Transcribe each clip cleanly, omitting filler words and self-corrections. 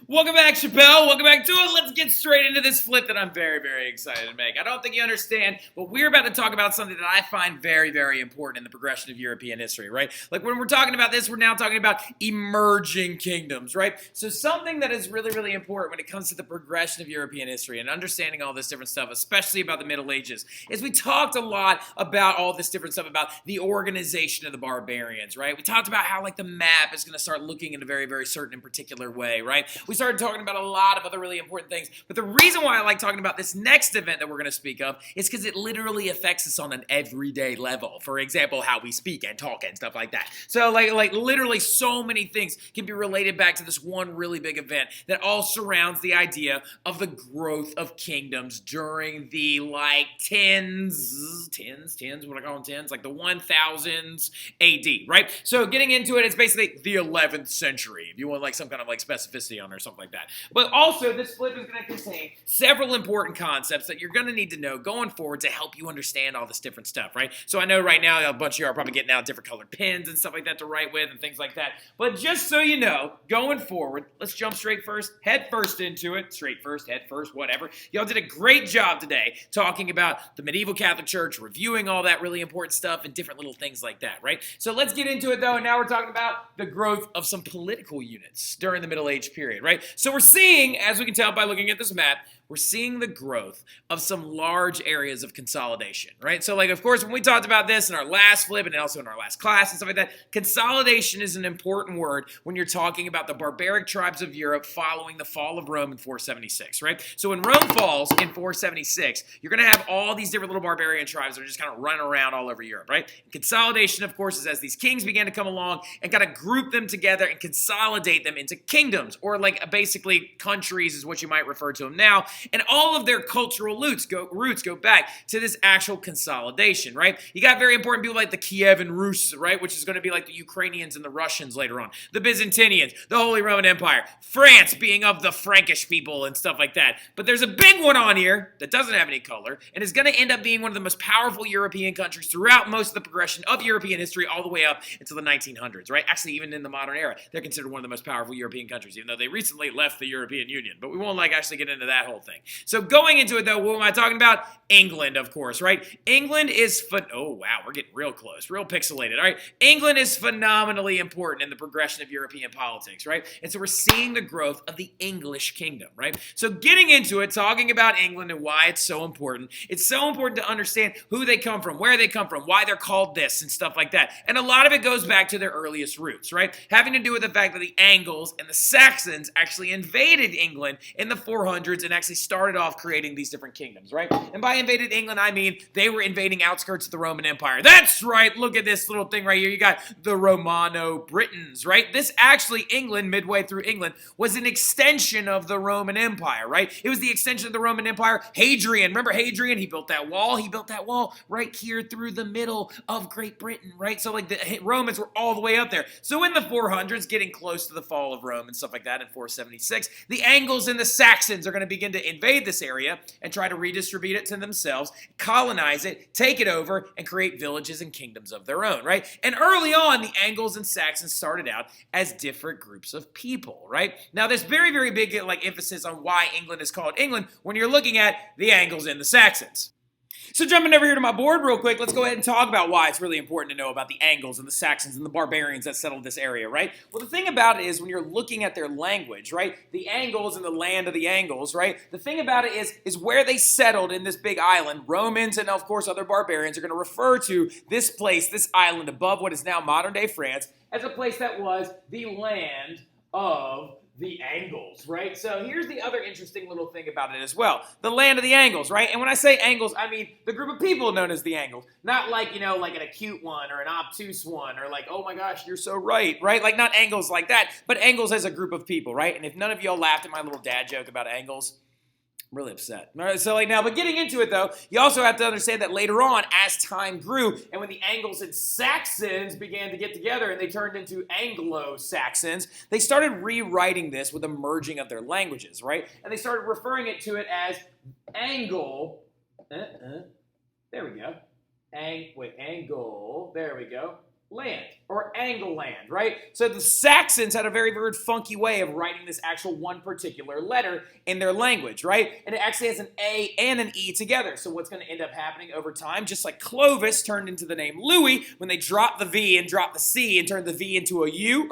Welcome back, Chappelle. Welcome back to it. Let's get straight into this flip that I'm very, very excited to make. I don't think you understand, but we're about to talk about something that I find very, very important in the progression of European history, right? Like when we're talking about this, we're now talking about emerging kingdoms, right? So something that is really, really important when it comes to the progression of European history and understanding all this different stuff, especially about the Middle Ages, is we talked a lot about all this different stuff about the organization of the barbarians, right? We talked about how like the map is going to start looking in a very, very certain and particular way, right? We started talking about a lot of other really important things, but the reason why I like talking about this next event that we're going to speak of is because it literally affects us on an everyday level. For example, how we speak and talk and stuff like that. So like literally so many things can be related back to this one really big event that all surrounds the idea of the growth of kingdoms during the like tens, what I call them tens, like the 1000s AD, right? So getting into it, it's basically the 11th century, if you want like some kind of like specificity on it or something like that. But also, this flip is going to contain several important concepts that you're going to need to know going forward to help you understand all this different stuff, right? So I know right now a bunch of you are probably getting out different colored pens and stuff like that to write with and things like that. But just so you know, going forward, let's jump head first into it. Straight first, head first, whatever. Y'all did a great job today talking about the medieval Catholic Church, reviewing all that really important stuff and different little things like that, right? So let's get into it though, and now we're talking about the growth of some political units during the Middle Age period, right? So we're seeing, as we can tell by looking at this map, we're seeing the growth of some large areas of consolidation, right? So like, of course, when we talked about this in our last flip and also in our last class and stuff like that, consolidation is an important word when you're talking about the barbaric tribes of Europe following the fall of Rome in 476, right? So when Rome falls in 476, you're going to have all these different little barbarian tribes that are just kind of running around all over Europe, right? And consolidation, of course, is as these kings began to come along and kind of group them together and consolidate them into kingdoms, or like basically countries is what you might refer to them now. And all of their cultural roots go back to this actual consolidation, right? You got very important people like the Kievan Rus, right? Which is going to be like the Ukrainians and the Russians later on. The Byzantinians, the Holy Roman Empire, France being of the Frankish people and stuff like that. But there's a big one on here that doesn't have any color and is going to end up being one of the most powerful European countries throughout most of the progression of European history all the way up until the 1900s, right? Actually, even in the modern era, they're considered one of the most powerful European countries, even though they recently left the European Union. But we won't like actually get into that whole thing. So going into it though, what am I talking about? England, of course, right? England is oh wow, we're getting real close, real pixelated. All right, England is phenomenally important in the progression of European politics, right? And so we're seeing the growth of the English kingdom, right? So getting into it, talking about England and why it's so important. It's so important to understand who they come from, where they come from, why they're called this and stuff like that. And a lot of it goes back to their earliest roots, right? Having to do with the fact that the Angles and the Saxons actually invaded England in the 400s and actually started off creating these different kingdoms, right? And by invaded England, I mean they were invading outskirts of the Roman Empire. That's right. Look at this little thing right here. You got the Romano-Britons, right? This actually, England, midway through England, was an extension of the Roman Empire, right? It was the extension of the Roman Empire. Hadrian, remember Hadrian? He built that wall. He built that wall right here through the middle of Great Britain, right? So like the Romans were all the way up there. So in the 400s, getting close to the fall of Rome and stuff like that in 476, the Angles and the Saxons are going to begin to invade this area and try to redistribute it to themselves, colonize it, take it over, and create villages and kingdoms of their own, right? And early on, the Angles and Saxons started out as different groups of people, right? Now, there's very, very big like emphasis on why England is called England when you're looking at the Angles and the Saxons. So jumping over here to my board real quick, let's go ahead and talk about why it's really important to know about the Angles and the Saxons and the barbarians that settled this area, right? Well, the thing about it is when you're looking at their language, right? The Angles and the land of the Angles, right? The thing about it is where they settled in this big island. Romans and, of course, other barbarians are going to refer to this place, this island above what is now modern-day France, as a place that was the land of the Angles, right? So here's the other interesting little thing about it as well. The land of the Angles, right? And when I say Angles, I mean the group of people known as the Angles. Not like, you know, like an acute one or an obtuse one or like, oh my gosh, you're so right? Like not Angles like that, but Angles as a group of people, right? And if none of y'all laughed at my little dad joke about Angles, I'm really upset. All right, so like now, but getting into it though, you also have to understand that later on, as time grew, and when the Angles and Saxons began to get together and they turned into Anglo-Saxons, they started rewriting this with a merging of their languages, right? And they started referring to it as Angle. There we go. Angle. There we go. land, or Angleland, right? So the Saxons had a very, very funky way of writing this actual one particular letter in their language, right? And it actually has an A and an E together. So what's going to end up happening over time, just like Clovis turned into the name Louis, when they dropped the V and dropped the C and turned the V into a U,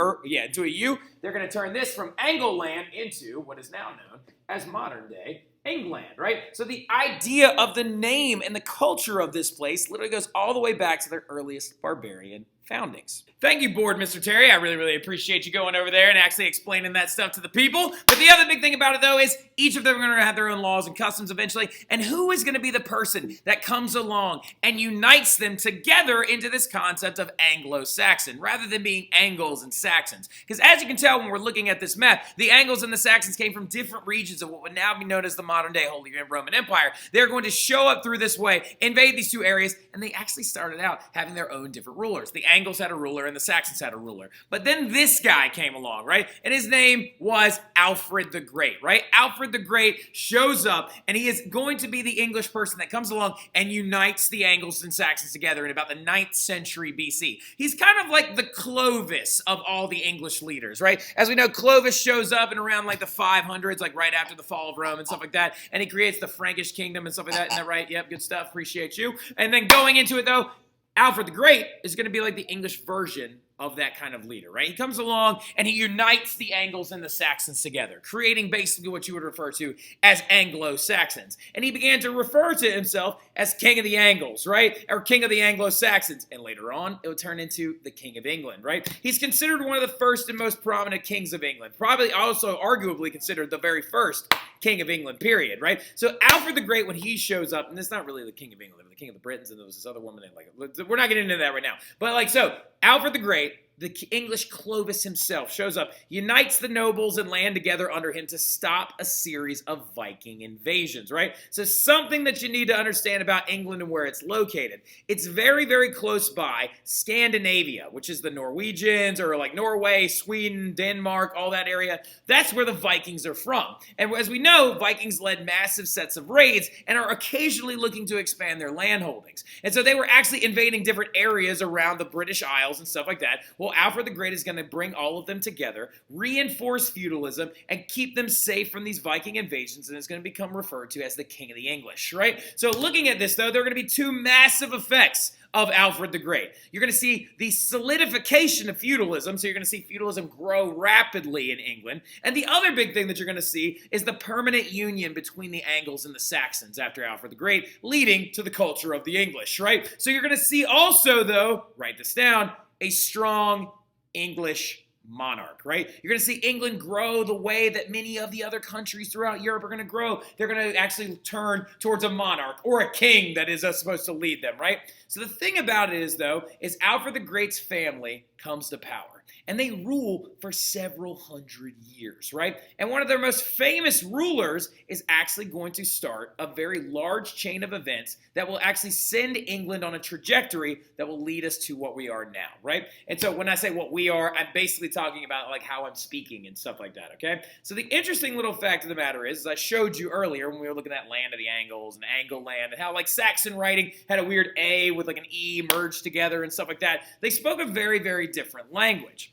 they're going to turn this from Angleland into what is now known as modern day England, right? So the idea of the name and the culture of this place literally goes all the way back to their earliest barbarian foundings. Thank you, Board Mr. Terry. I really, really appreciate you going over there and actually explaining that stuff to the people. But the other big thing about it, though, is each of them are going to have their own laws and customs eventually. And who is going to be the person that comes along and unites them together into this concept of Anglo-Saxon, rather than being Angles and Saxons? Because as you can tell when we're looking at this map, the Angles and the Saxons came from different regions of what would now be known as the modern-day Holy Roman Empire. They're going to show up through this way, invade these two areas, and they actually started out having their own different rulers. The Angles had a ruler and the Saxons had a ruler. But then this guy came along, right? And his name was Alfred the Great, right? Alfred the Great shows up, and he is going to be the English person that comes along and unites the Angles and Saxons together in about the 9th century BC. He's kind of like the Clovis of all the English leaders, right? As we know, Clovis shows up in around like the 500s, like right after the fall of Rome and stuff like that, and he creates the Frankish kingdom and stuff like that. Isn't that right? Yep, good stuff. Appreciate you. And then going into it, though, Alfred the Great is going to be like the English version of that kind of leader, right? He comes along and he unites the Angles and the Saxons together, creating basically what you would refer to as Anglo-Saxons. And he began to refer to himself as King of the Angles, right? Or King of the Anglo-Saxons. And later on, it would turn into the King of England, right? He's considered one of the first and most prominent kings of England. Probably also arguably considered the very first King of England, period, right? So Alfred the Great, when he shows up, and it's not really the King of England, but the King of the Britons, and there was this other woman, and like, we're not getting into that right now. But like, so Alfred the Great, the English Clovis himself, shows up, unites the nobles and land together under him to stop a series of Viking invasions, right? So something that you need to understand about England and where it's located. It's very, very close by Scandinavia, which is the Norwegians, or like Norway, Sweden, Denmark, all that area. That's where the Vikings are from. And as we know, Vikings led massive sets of raids and are occasionally looking to expand their land holdings. And so they were actually invading different areas around the British Isles and stuff like that. Well, Alfred the Great is going to bring all of them together, reinforce feudalism, and keep them safe from these Viking invasions, and it's going to become referred to as the King of the English, right? So looking at this, though, there are going to be two massive effects of Alfred the Great. You're going to see the solidification of feudalism, so you're going to see feudalism grow rapidly in England, and the other big thing that you're going to see is the permanent union between the Angles and the Saxons after Alfred the Great, leading to the culture of the English, right? So you're going to see also, though, write this down, a strong English monarch, right? You're going to see England grow the way that many of the other countries throughout Europe are going to grow. They're going to actually turn towards a monarch or a king that is supposed to lead them, right? So the thing about it is, though, is Alfred the Great's family comes to power. And they rule for several hundred years, right? And one of their most famous rulers is actually going to start a very large chain of events that will actually send England on a trajectory that will lead us to what we are now, right? And so when I say what we are, I'm basically talking about like how I'm speaking and stuff like that, okay? So the interesting little fact of the matter is, as I showed you earlier when we were looking at Land of the Angles and Angleland and how like Saxon writing had a weird A with like an E merged together and stuff like that, they spoke a very, very different language.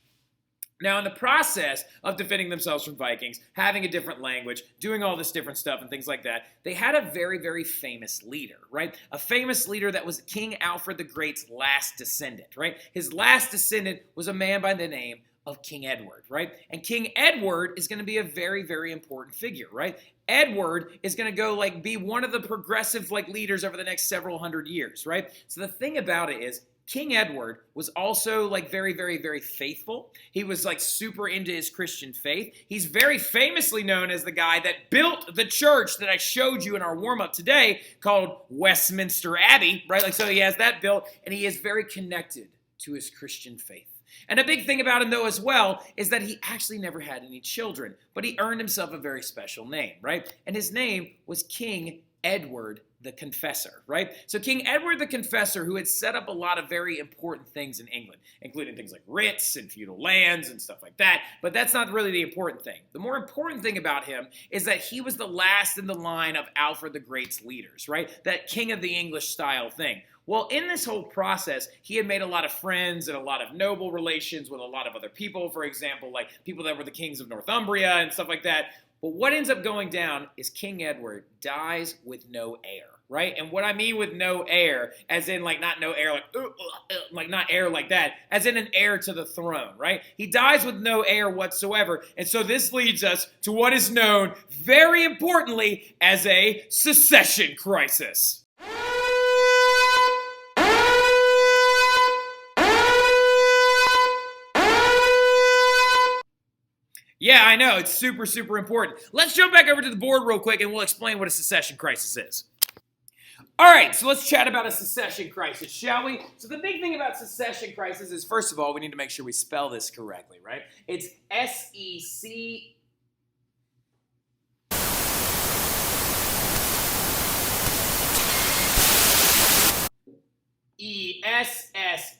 Now, in the process of defending themselves from Vikings, having a different language, doing all this different stuff and things like that, they had a very, very famous leader, right? A famous leader that was King Alfred the Great's last descendant, right? His last descendant was a man by the name of King Edward, right? And King Edward is going to be a very, very important figure, right? Edward is going to go like be one of the progressive like leaders over the next several hundred years, right? So the thing about it is, King Edward was also like very, very, very faithful. He was like super into his Christian faith. He's very famously known as the guy that built the church that I showed you in our warm-up today called Westminster Abbey, right? Like, so he has that built, and he is very connected to his Christian faith. And a big thing about him, though, as well, is that he actually never had any children, but he earned himself a very special name, right? And his name was King Edward the Confessor, right? So King Edward the Confessor, who had set up a lot of very important things in England, including things like writs and feudal lands and stuff like that, but that's not really the important thing. The more important thing about him is that he was the last in the line of Alfred the Great's leaders, right? That King of the English style thing. Well, in this whole process, he had made a lot of friends and a lot of noble relations with a lot of other people, for example, like people that were the kings of Northumbria and stuff like that. But what ends up going down is King Edward dies with no heir, right? And what I mean with no heir, as in like not no heir, like not heir like that, as in an heir to the throne, right? He dies with no heir whatsoever. And so this leads us to what is known, very importantly, as a secession crisis. Yeah, I know. It's super, super important. Let's jump back over to the board real quick and we'll explain what a secession crisis is. All right, so let's chat about a secession crisis, shall we? So the big thing about secession crisis is, first of all, we need to make sure we spell this correctly, right? It's S-E-C... E-S-S-I-O-N,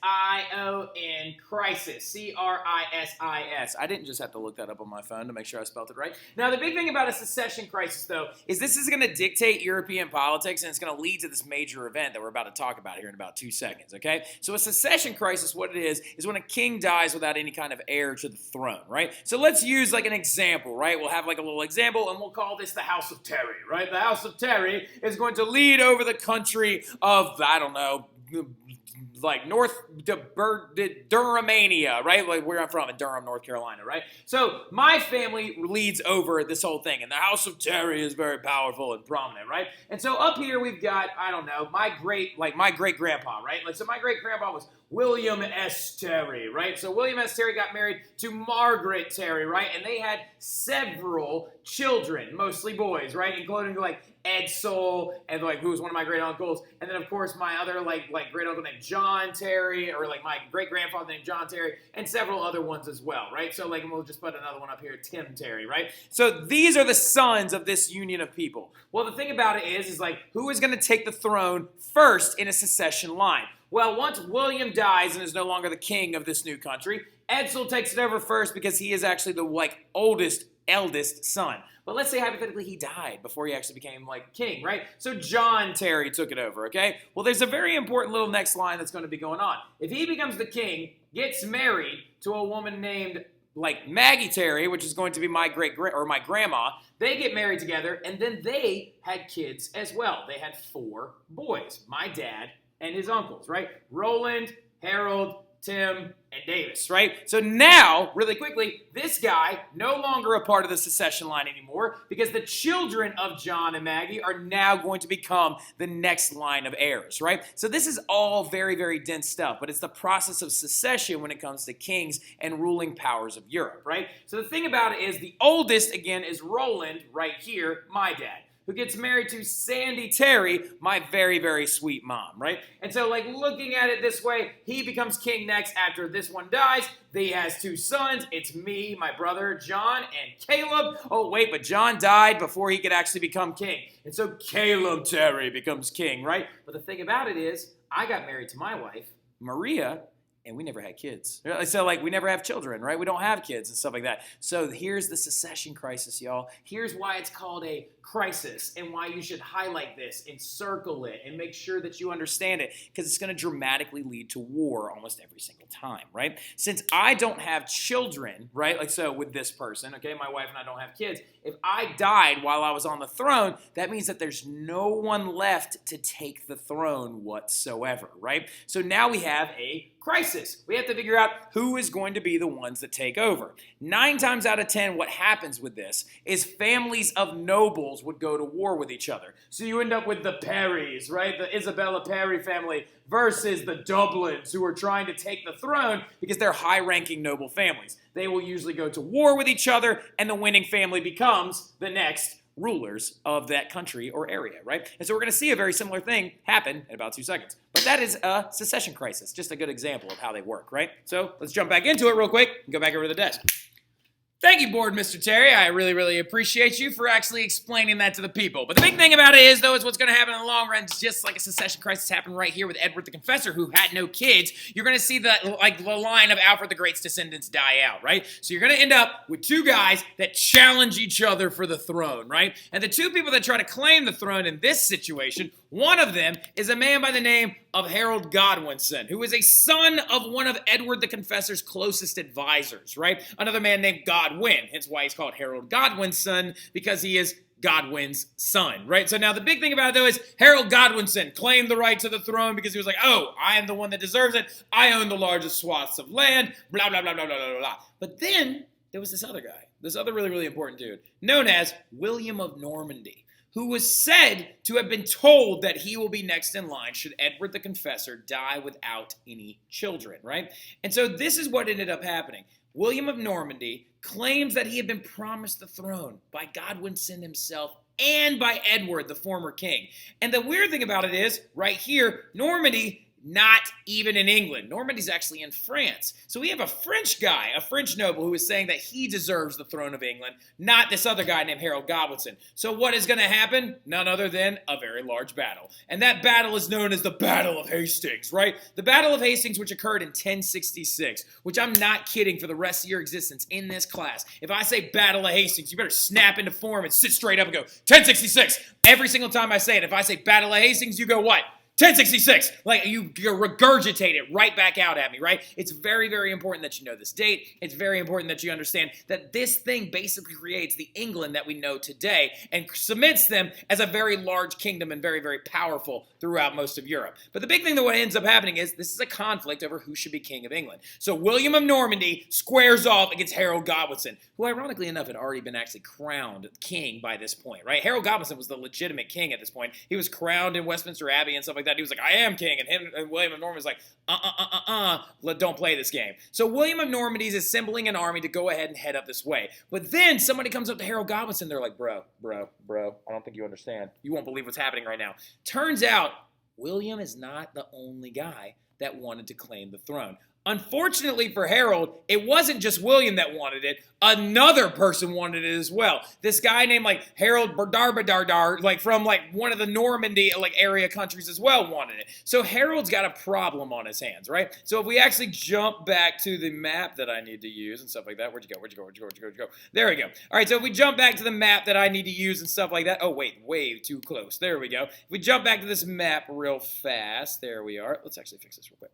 crisis, C-R-I-S-I-S. I didn't just have to look that up on my phone to make sure I spelled it right. Now, the big thing about a secession crisis, though, is this is going to dictate European politics, and it's going to lead to this major event that we're about to talk about here in about 2 seconds, okay? So a secession crisis, what it is when a king dies without any kind of heir to the throne, right? So let's use like an example, right? We'll have like a little example, and we'll call this the House of Terry, right? The House of Terry is going to lead over the country of, I don't know, like Durhamania, right? Like where I'm from, in Durham, North Carolina, right? So my family leads over this whole thing, and the House of Terry is very powerful and prominent, right? And so up here we've got, I don't know, my great-grandpa, right? Like, so my great-grandpa was William S. Terry, right? So William S. Terry got married to Margaret Terry, right? And they had several children, mostly boys, right? Including like Edsel, and like who was one of my great uncles, and then of course my other like great uncle named John Terry, or like my great grandfather named John Terry, and several other ones as well, right? So like, and we'll just put another one up here, Tim Terry, right? So these are the sons of this union of people. Well, the thing about it is like, who is going to take the throne first in a secession line? Well, once William dies and is no longer the king of this new country, Edsel takes it over first because he is actually the like eldest son. But let's say hypothetically he died before he actually became like king, right? So John Terry took it over, okay? Well, there's a very important little next line that's going to be going on. If he becomes the king, gets married to a woman named like Maggie Terry, which is going to be my my grandma, they get married together, and then they had kids as well. They had 4 boys, my dad and his uncles, right? Roland, Harold, Tim, and Davis, right? So now, really quickly, this guy, no longer a part of the secession line anymore, because the children of John and Maggie are now going to become the next line of heirs, right? So this is all very, very dense stuff, but it's the process of secession when it comes to kings and ruling powers of Europe, right? So the thing about it is the oldest, again, is Roland, right here, my dad, who gets married to Sandy Terry, my very, very sweet mom, right? And so, like, looking at it this way, he becomes king next after this one dies. He has 2 sons. It's me, my brother, John, and Caleb. Oh, wait, but John died before he could actually become king. And so Caleb Terry becomes king, right? But the thing about it is, I got married to my wife, Maria, and we never had kids. So, like, we never have children, right? We don't have kids and stuff like that. So here's the secession crisis, y'all. Here's why it's called a crisis and why you should highlight this and circle it and make sure that you understand it, because it's going to dramatically lead to war almost every single time, right? Since I don't have children, right? Like, so with this person, okay, my wife and I don't have kids. If I died while I was on the throne, that means that there's no one left to take the throne whatsoever, right? So now we have a crisis. We have to figure out who is going to be the ones that take over. 9 times out of 10, what happens with this is families of nobles would go to war with each other. So you end up with the Perrys, right? The Isabella Perry family versus the Dublins, who are trying to take the throne because they're high-ranking noble families. They will usually go to war with each other, and the winning family becomes the next rulers of that country or area, right? And so we're going to see a very similar thing happen in about 2 seconds. But that is a secession crisis, just a good example of how they work, right? So let's jump back into it real quick and go back over to the desk. Thank you, Board Mr. Terry. I really, really appreciate you for actually explaining that to the people. But the big thing about it is, though, is what's going to happen in the long run. It's just like a secession crisis happened right here with Edward the Confessor, who had no kids. You're going to see the line of Alfred the Great's descendants die out, right? So you're going to end up with two guys that challenge each other for the throne, right? And the two people that try to claim the throne in this situation, one of them is a man by the name of Harold Godwinson, who is a son of one of Edward the Confessor's closest advisors, right? Another man named Godwin, hence why he's called Harold Godwinson, because he is Godwin's son, right? So now the big thing about it, though, is Harold Godwinson claimed the right to the throne because he was like, oh, I am the one that deserves it. I own the largest swaths of land, blah, blah, blah, blah, blah, blah, blah. But then there was this other guy, this other really, really important dude, known as William of Normandy, who was said to have been told that he will be next in line should Edward the Confessor die without any children, right? And so this is what ended up happening. William of Normandy claims that he had been promised the throne by Godwinson himself and by Edward, the former king. And the weird thing about it is, right here, Normandy, not even in England. Normandy's actually in France. So we have a French guy, a French noble, who is saying that he deserves the throne of England, not this other guy named Harold Godwinson. So what is going to happen? None other than a very large battle. And that battle is known as the Battle of Hastings, right? The Battle of Hastings, which occurred in 1066, which I'm not kidding for the rest of your existence in this class. If I say Battle of Hastings, you better snap into form and sit straight up and go, 1066. Every single time I say it. If I say Battle of Hastings, you go what? 1066, like you regurgitate it right back out at me, right? It's very, very important that you know this date. It's very important that you understand that this thing basically creates the England that we know today and cements them as a very large kingdom and very, very powerful throughout most of Europe. But the big thing that what ends up happening is this is a conflict over who should be king of England. So William of Normandy squares off against Harold Godwinson, who ironically enough had already been actually crowned king by this point, right? Harold Godwinson was the legitimate king at this point. He was crowned in Westminster Abbey and stuff like that. He was like, I am king, and William of Normandy was like, don't play this game. So William of Normandy is assembling an army to go ahead and head up this way. But then somebody comes up to Harold Godwinson, they're like, bro, I don't think you understand. You won't believe what's happening right now. Turns out, William is not the only guy that wanted to claim the throne. Unfortunately for Harold, it wasn't just William that wanted it. Another person wanted it as well. This guy named Harold Bardarbadardar, from one of the Normandy area countries as well wanted it. So Harold's got a problem on his hands, right? So if we actually jump back to the map that I need to use and stuff like that, where'd you go? There we go. All right, so if we jump back to the map that I need to use and stuff like that. Oh wait, way too close. There we go. If we jump back to this map real fast, there we are. Let's actually fix this real quick.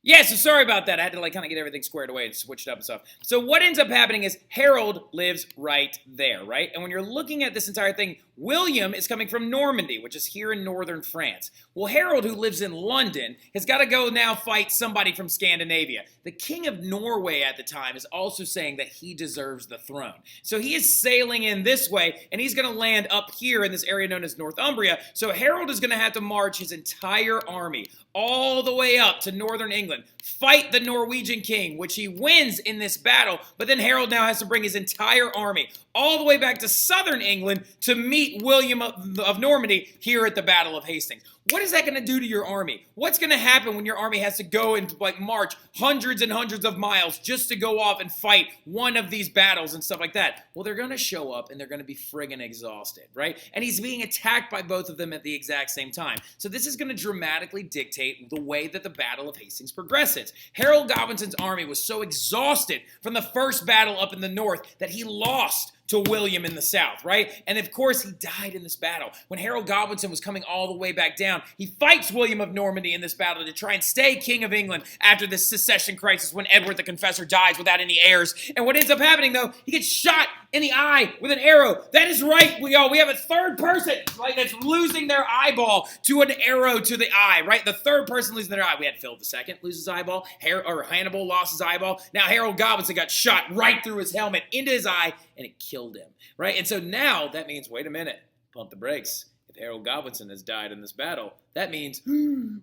Yeah, so sorry about that. I had to kind of get everything squared away and switched up and stuff. So what ends up happening is Harold lives right there, right? And when you're looking at this entire thing, William is coming from Normandy, which is here in northern France. Well, Harold, who lives in London, has got to go now fight somebody from Scandinavia. The king of Norway at the time is also saying that he deserves the throne. So he is sailing in this way, and he's going to land up here in this area known as Northumbria. So Harold is going to have to march his entire army all the way up to northern England, fight the Norwegian king, which he wins in this battle, but then Harold now has to bring his entire army all the way back to southern England to meet William of Normandy here at the Battle of Hastings. What is that going to do to your army? What's going to happen when your army has to go and march hundreds and hundreds of miles just to go off and fight one of these battles and stuff like that? Well, they're going to show up and they're going to be friggin' exhausted, right? And he's being attacked by both of them at the exact same time. So this is going to dramatically dictate the way that the Battle of Hastings progresses. Harold Godwinson's army was so exhausted from the first battle up in the north that he lost to William in the south, right? And of course, he died in this battle. When Harold Godwinson was coming all the way back down, he fights William of Normandy in this battle to try and stay king of England after the Secession Crisis when Edward the Confessor dies without any heirs. And what ends up happening, though, he gets shot in the eye with an arrow. That is right, we have a third person that's losing their eyeball to an arrow to the eye, right? The third person losing their eye. We had Philip II lose his eyeball, Hannibal lost his eyeball. Now Harold Godwinson got shot right through his helmet into his eye, and it killed him, right? And so now that means, wait a minute, pump the brakes. If Harold Godwinson has died in this battle, that means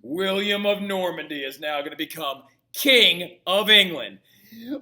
William of Normandy is now going to become King of England.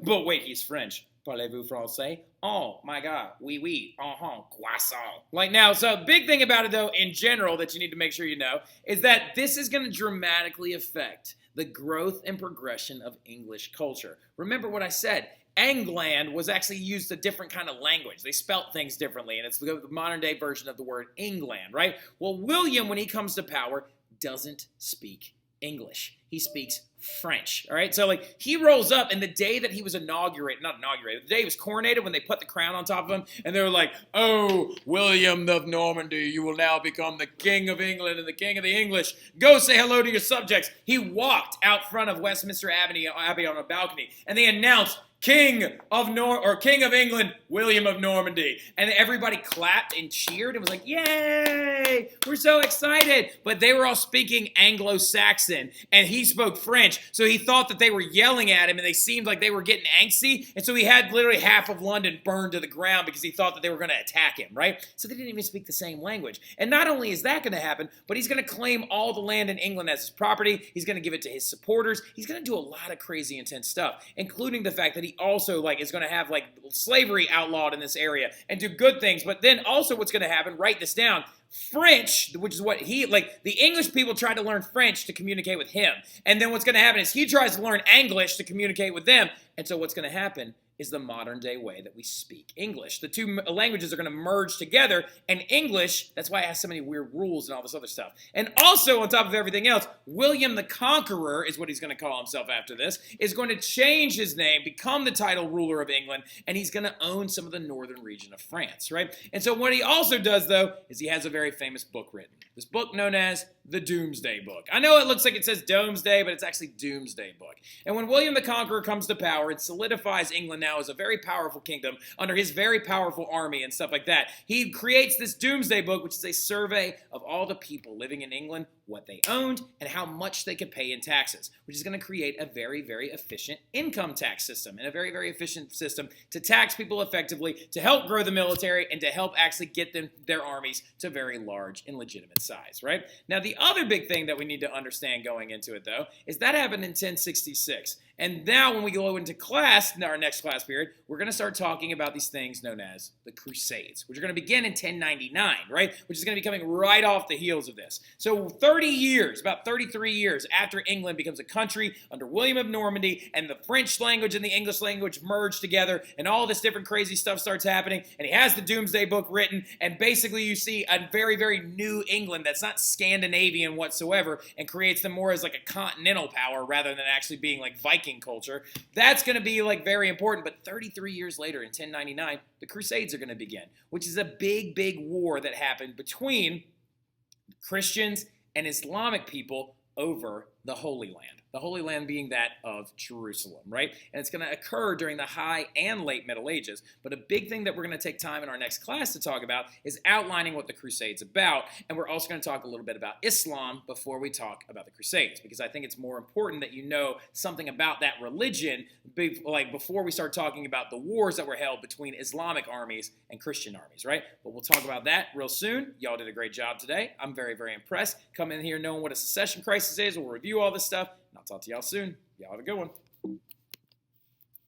But wait, he's French. Parlez-vous français? Oh my God, oui, oui, croissant. Like now, so big thing about it though, in general, that you need to make sure you know, is that this is going to dramatically affect the growth and progression of English culture. Remember what I said. England was actually used a different kind of language. They spelt things differently, and it's the modern day version of the word England, right? Well, William, when he comes to power, doesn't speak English. He speaks French, all right? So, like, he rolls up, and the day that he was the day he was coronated, when they put the crown on top of him, and they were like, oh, William of Normandy, you will now become the king of England and the king of the English. Go say hello to your subjects. He walked out front of Westminster Abbey on a balcony, and they announced, King of England, William of Normandy. And everybody clapped and cheered and was like, yay, we're so excited. But they were all speaking Anglo-Saxon, and he spoke French, so he thought that they were yelling at him, and they seemed like they were getting angsty, and so he had literally half of London burned to the ground because he thought that they were going to attack him, right? So they didn't even speak the same language. And not only is that going to happen, but he's going to claim all the land in England as his property. He's going to give it to his supporters. He's going to do a lot of crazy, intense stuff, including the fact that he also is going to have slavery outlawed in this area and do good things. But then also what's going to happen, write this down, French, which is what the English people tried to learn French to communicate with him. And then what's going to happen is he tries to learn English to communicate with them. And so what's going to happen is the modern day way that we speak English. The two languages are going to merge together, and English, that's why it has so many weird rules and all this other stuff. And also, on top of everything else, William the Conqueror is what he's going to call himself after this, is going to change his name, become the title ruler of England, and he's going to own some of the northern region of France, right? And so what he also does, though, is he has a very famous book written. This book known as the Doomsday Book. I know it looks like it says Domesday, but it's actually Doomsday Book. And when William the Conqueror comes to power, it solidifies England now as a very powerful kingdom under his very powerful army and stuff like that. He creates this Doomsday Book, which is a survey of all the people living in England, what they owned, and how much they could pay in taxes, which is going to create a very, very efficient income tax system and a very, very efficient system to tax people effectively, to help grow the military, and to help actually get their armies to very large and legitimate size, right? Now, the other big thing that we need to understand going into it, though, is that happened in 1066. And now when we go into class, in our next class period, we're going to start talking about these things known as the Crusades, which are going to begin in 1099, right? Which is going to be coming right off the heels of this. So 30 years, about 33 years after England becomes a country under William of Normandy, and the French language and the English language merge together, and all this different crazy stuff starts happening, and he has the Doomsday Book written, and basically you see a very, very new England that's not Scandinavian whatsoever, and creates them more as like a continental power rather than actually being like Viking culture. That's going to be very important. But 33 years later in 1099, the Crusades are going to begin, which is a big, big war that happened between Christians and Islamic people over the Holy Land. The Holy Land being that of Jerusalem, right? And it's going to occur during the High and Late Middle Ages. But a big thing that we're going to take time in our next class to talk about is outlining what the Crusades about. And we're also going to talk a little bit about Islam before we talk about the Crusades, because I think it's more important that you know something about that religion before we start talking about the wars that were held between Islamic armies and Christian armies, right? But we'll talk about that real soon. Y'all did a great job today. I'm very, very impressed. Come in here knowing what a secession crisis is. We'll review all this stuff. And I'll talk to y'all soon. Y'all have a good one.